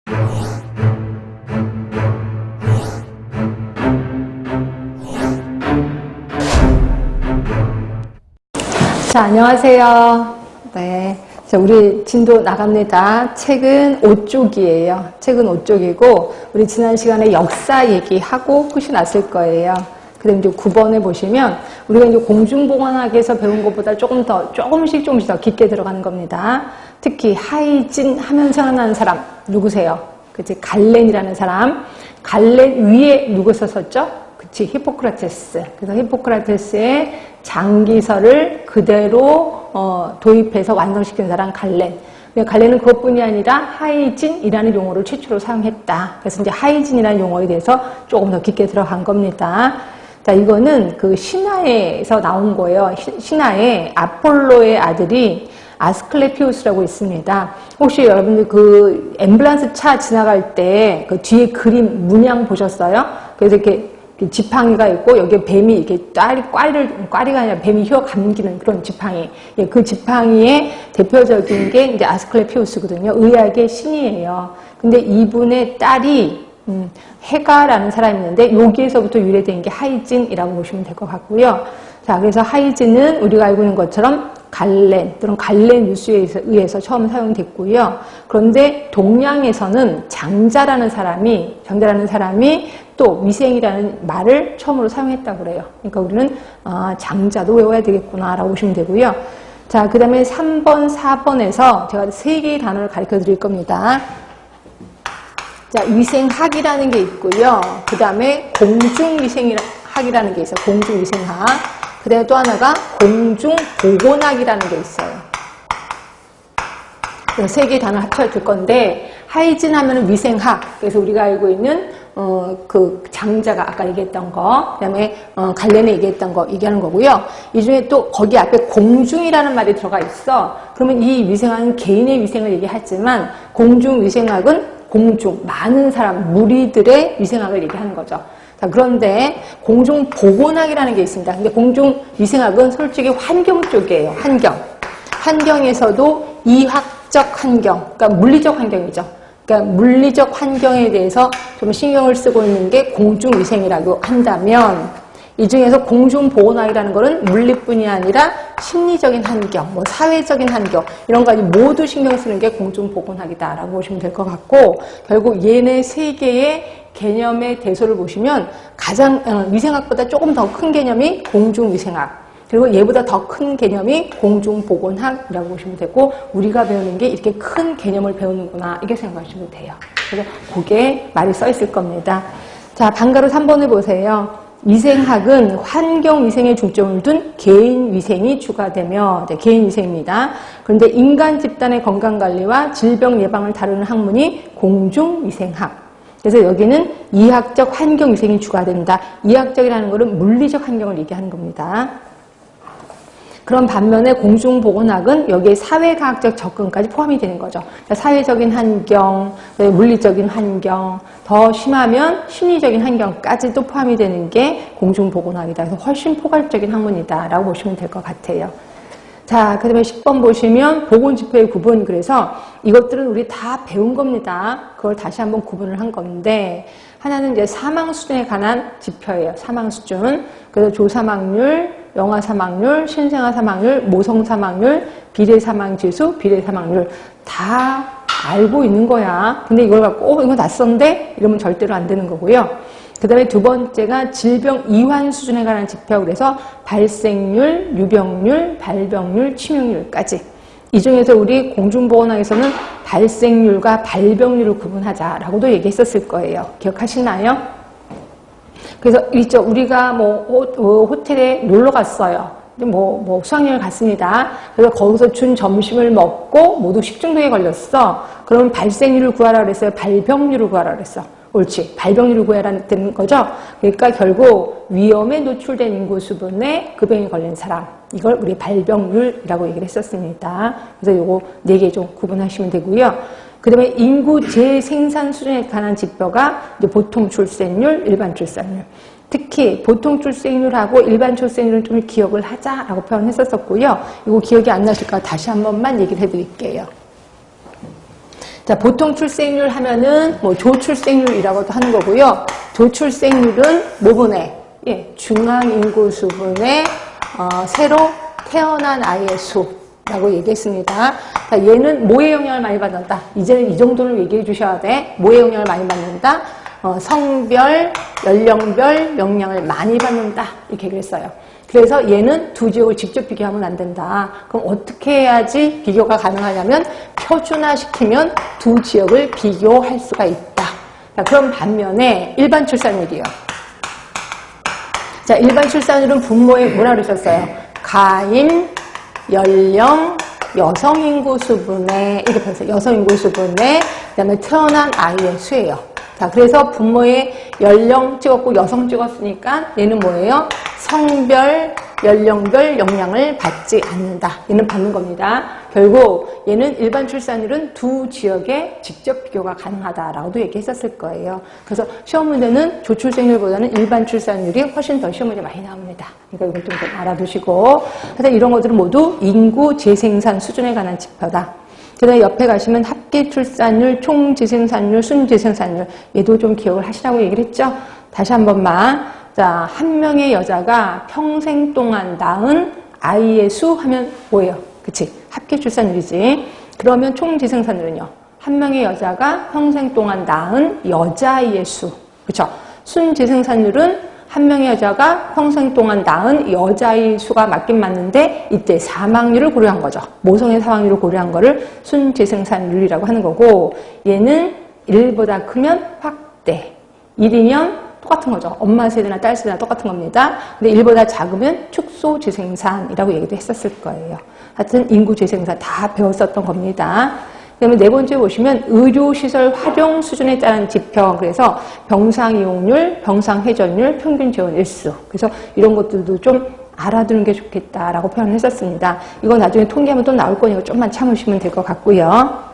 자, 안녕하세요. 네. 자, 우리 진도 나갑니다. 책은 5쪽이에요. 책은 5쪽이고, 우리 지난 시간에 역사 얘기하고 끝이 났을 거예요. 그 다음에 이제 9번에 보시면, 우리가 이제 공중보건학에서 배운 것보다 조금씩 더 깊게 들어가는 겁니다. 특히 하이진 하면 생각나는 사람, 누구세요? 그치? 갈렌이라는 사람. 갈렌 위에 누구 썼었죠? 그치? 히포크라테스. 그래서 히포크라테스의 장기설을 그대로 도입해서 완성시킨 사람 갈렌. 갈렌은 그것뿐이 아니라 하이진이라는 용어를 최초로 사용했다. 그래서 이제 하이진이라는 용어에 대해서 조금 더 깊게 들어간 겁니다. 자, 이거는 그 신화에서 나온 거예요. 신화에 아폴로의 아들이 아스클레피우스라고 있습니다. 혹시 여러분들 그 앰뷸런스 차 지나갈 때 그 뒤에 그림 문양 보셨어요? 그래서 이렇게 지팡이가 있고 여기에 뱀이 이렇게 꽈리가 아니라 뱀이 휘어 감기는 그런 지팡이. 예, 그 지팡이의 대표적인 게 이제 아스클레피우스거든요. 의학의 신이에요. 근데 이분의 딸이 헤가라는 사람이 있는데 여기에서부터 유래된 게 하이진이라고 보시면 될 것 같고요. 자, 그래서 하이진은 우리가 알고 있는 것처럼 갈렌 또는 갈렌 유수에 의해서 처음 사용됐고요. 그런데 동양에서는 장자라는 사람이 또 위생이라는 말을 처음으로 사용했다고 그래요. 그러니까 우리는 장자도 외워야 되겠구나라고 보시면 되고요. 자, 그 다음에 3번, 4번에서 제가 3개의 단어를 가르쳐 드릴 겁니다. 자, 위생학이라는 게 있고요. 그 다음에 공중위생학이라는 게 있어요. 공중위생학. 그 다음에 또 하나가 공중보건학이라는 게 있어요. 그래서 3개의 단어를 합쳐 줄 건데, 하이진 하면은 위생학. 그래서 우리가 알고 있는, 그 장자가 아까 얘기했던 거, 그 다음에, 갈렌에 얘기했던 거, 얘기하는 거고요. 이 중에 또 거기 앞에 공중이라는 말이 들어가 있어. 그러면 이 위생학은 개인의 위생을 얘기하지만, 공중위생학은 공중, 많은 사람, 무리들의 위생학을 얘기하는 거죠. 자, 그런데 공중보건학이라는 게 있습니다. 근데 공중위생학은 솔직히 환경 쪽이에요. 환경에서도 이학적 환경, 그러니까 물리적 환경이죠. 그러니까 물리적 환경에 대해서 좀 신경을 쓰고 있는 게 공중위생이라고 한다면, 이 중에서 공중보건학이라는 거는 물리뿐이 아니라 심리적인 환경, 뭐 사회적인 환경 이런 거까지 모두 신경 쓰는 게 공중보건학이다라고 보시면 될 것 같고, 결국 얘네 3개의 개념의 대소를 보시면 가장 위생학보다 조금 더 큰 개념이 공중위생학, 그리고 얘보다 더 큰 개념이 공중보건학이라고 보시면 되고, 우리가 배우는 게 이렇게 큰 개념을 배우는구나 이렇게 생각하시면 돼요. 그래서 그게 말이 써 있을 겁니다. 자, 방가로 3번을 보세요. 위생학은 환경위생에 중점을 둔 개인위생이 추가되며, 네, 개인위생입니다. 그런데 인간 집단의 건강관리와 질병 예방을 다루는 학문이 공중위생학. 그래서 여기는 이학적 환경위생이 추가된다. 이학적이라는 것은 물리적 환경을 얘기하는 겁니다. 그런 반면에 공중보건학은 여기에 사회과학적 접근까지 포함이 되는 거죠. 사회적인 환경, 물리적인 환경, 더 심하면 심리적인 환경까지도 포함이 되는 게 공중보건학이다. 그래서 훨씬 포괄적인 학문이다라고 보시면 될 것 같아요. 자, 그 다음에 10번 보시면 보건지표의 구분. 그래서 이것들은 우리 다 배운 겁니다. 그걸 다시 한번 구분을 한 건데, 하나는 이제 사망 수준에 관한 지표예요. 사망 수준. 그래서 조사망률, 영아 사망률, 신생아 사망률, 모성 사망률, 비례 사망 지수, 비례 사망률 다 알고 있는 거야. 근데 이걸 갖고 이거 낯선데? 이러면 절대로 안 되는 거고요. 그 다음에 두 번째가 질병 이환 수준에 관한 지표. 그래서 발생률, 유병률, 발병률, 치명률까지. 이 중에서 우리 공중보건학에서는 발생률과 발병률을 구분하자라고도 얘기했었을 거예요. 기억하시나요? 그래서 있죠. 우리가 호텔에 놀러 갔어요. 수학여행을 갔습니다. 그래서 거기서 준 점심을 먹고 모두 식중독에 걸렸어. 그러면 발생률을 구하라 그랬어요? 발병률을 구하라 그랬어? 옳지. 발병률을 구하라는 거죠. 그러니까 결국 위험에 노출된 인구 수분에 그 병에 걸린 사람. 이걸 우리 발병률이라고 얘기를 했었습니다. 그래서 요거 4개 좀 구분하시면 되고요. 그 다음에 인구 재생산 수준에 관한 지표가 이제 보통 출생률, 일반 출생률. 특히 보통 출생률하고 일반 출생률은 좀 기억을 하자라고 표현했었고요. 이거 기억이 안 나실까 다시 한 번만 얘기를 해드릴게요. 자, 보통 출생률 하면은 뭐 조출생률이라고도 하는 거고요. 조출생률은 뭐분의? 예, 중앙인구수분의 새로 태어난 아이의 수라고 얘기했습니다. 자, 얘는 뭐의 영향을 많이 받는다? 이제는 이 정도는 얘기해 주셔야 돼. 뭐의 영향을 많이 받는다? 성별, 연령별 영향을 많이 받는다. 이렇게 얘기를 했어요. 그래서 얘는 두 지역을 직접 비교하면 안 된다. 그럼 어떻게 해야지 비교가 가능하냐면 표준화시키면 두 지역을 비교할 수가 있다. 자, 그럼 반면에 일반 출산율이요. 자, 일반 출산율은 분모에 뭐라 그러셨어요? 가임, 연령, 여성인구 수분에 이렇게 봤어요. 여성인구 수분에 그다음에 태어난 아이의 수예요. 자, 그래서 분모에 연령 찍었고 여성 찍었으니까 얘는 뭐예요? 성별, 연령별 영향을 받지 않는다. 얘는 받는 겁니다. 결국 얘는 일반 출산율은 두 지역에 직접 비교가 가능하다라고도 얘기했었을 거예요. 그래서 시험 문제는 조출생률보다는 일반 출산율이 훨씬 더 시험 문제 많이 나옵니다. 그러니까 이건 좀 알아두시고. 그래서 이런 것들은 모두 인구 재생산 수준에 관한 지표다. 그 다음에 옆에 가시면 합계 출산율, 총 재생산율, 순 재생산율. 얘도 좀 기억을 하시라고 얘기를 했죠. 다시 한 번만. 자, 한 명의 여자가 평생 동안 낳은 아이의 수 하면 뭐예요? 그치? 합계 출산율이지. 그러면 총 재생산율은요? 한 명의 여자가 평생 동안 낳은 여자아이의 수. 그쵸? 순 재생산율은 한 명의 여자가 평생 동안 낳은 여자아이 수가 맞긴 맞는데 이때 사망률을 고려한 거죠. 모성의 사망률을 고려한 거를 순재생산율이라고 하는 거고 얘는 1보다 크면 확대, 1이면 똑같은 거죠. 엄마 세대나 딸 세대나 똑같은 겁니다. 근데 1보다 작으면 축소 재생산이라고 얘기도 했었을 거예요. 하여튼 인구 재생산 다 배웠었던 겁니다. 그 다음에 네 번째 보시면 의료시설 활용 수준에 따른 지표. 그래서 병상 이용률, 병상 회전율, 평균 재원 일수. 그래서 이런 것들도 좀 알아두는 게 좋겠다라고 표현을 했었습니다. 이건 나중에 통계하면 또 나올 거니까 좀만 참으시면 될 것 같고요.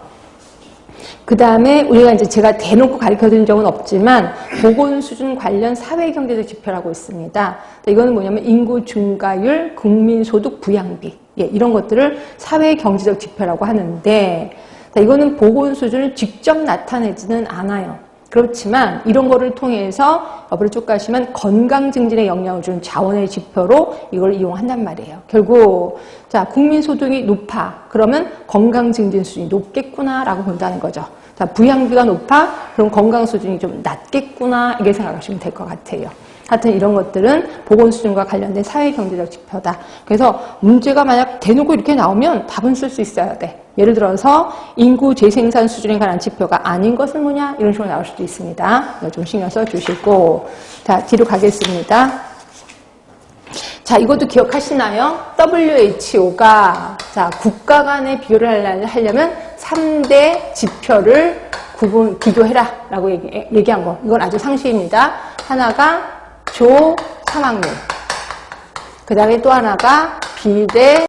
그 다음에 우리가 이제 제가 대놓고 가르쳐 드린 적은 없지만 보건 수준 관련 사회경제적 지표라고 있습니다. 이거는 뭐냐면 인구 증가율, 국민소득 부양비. 예, 이런 것들을 사회경제적 지표라고 하는데 이거는 보건 수준을 직접 나타내지는 않아요. 그렇지만 이런 거를 통해서 옆으로 쭉 가시면 건강 증진에 영향을 주는 자원의 지표로 이걸 이용한단 말이에요. 결국 자, 국민소득이 높아. 그러면 건강 증진 수준이 높겠구나라고 본다는 거죠. 자, 부양비가 높아. 그럼 건강 수준이 좀 낮겠구나. 이렇게 생각하시면 될 것 같아요. 하여튼 이런 것들은 보건 수준과 관련된 사회경제적 지표다. 그래서 문제가 만약 대놓고 이렇게 나오면 답은 쓸 수 있어야 돼. 예를 들어서 인구 재생산 수준에 관한 지표가 아닌 것은 뭐냐? 이런 식으로 나올 수도 있습니다. 이거 좀 신경 써주시고. 자, 뒤로 가겠습니다. 자, 이것도 기억하시나요? WHO가 자, 국가 간의 비교를 하려면 3대 지표를 비교해라 라고 얘기한 거. 이건 아주 상식입니다. 하나가 조 사망률. 그 다음에 또 하나가 비대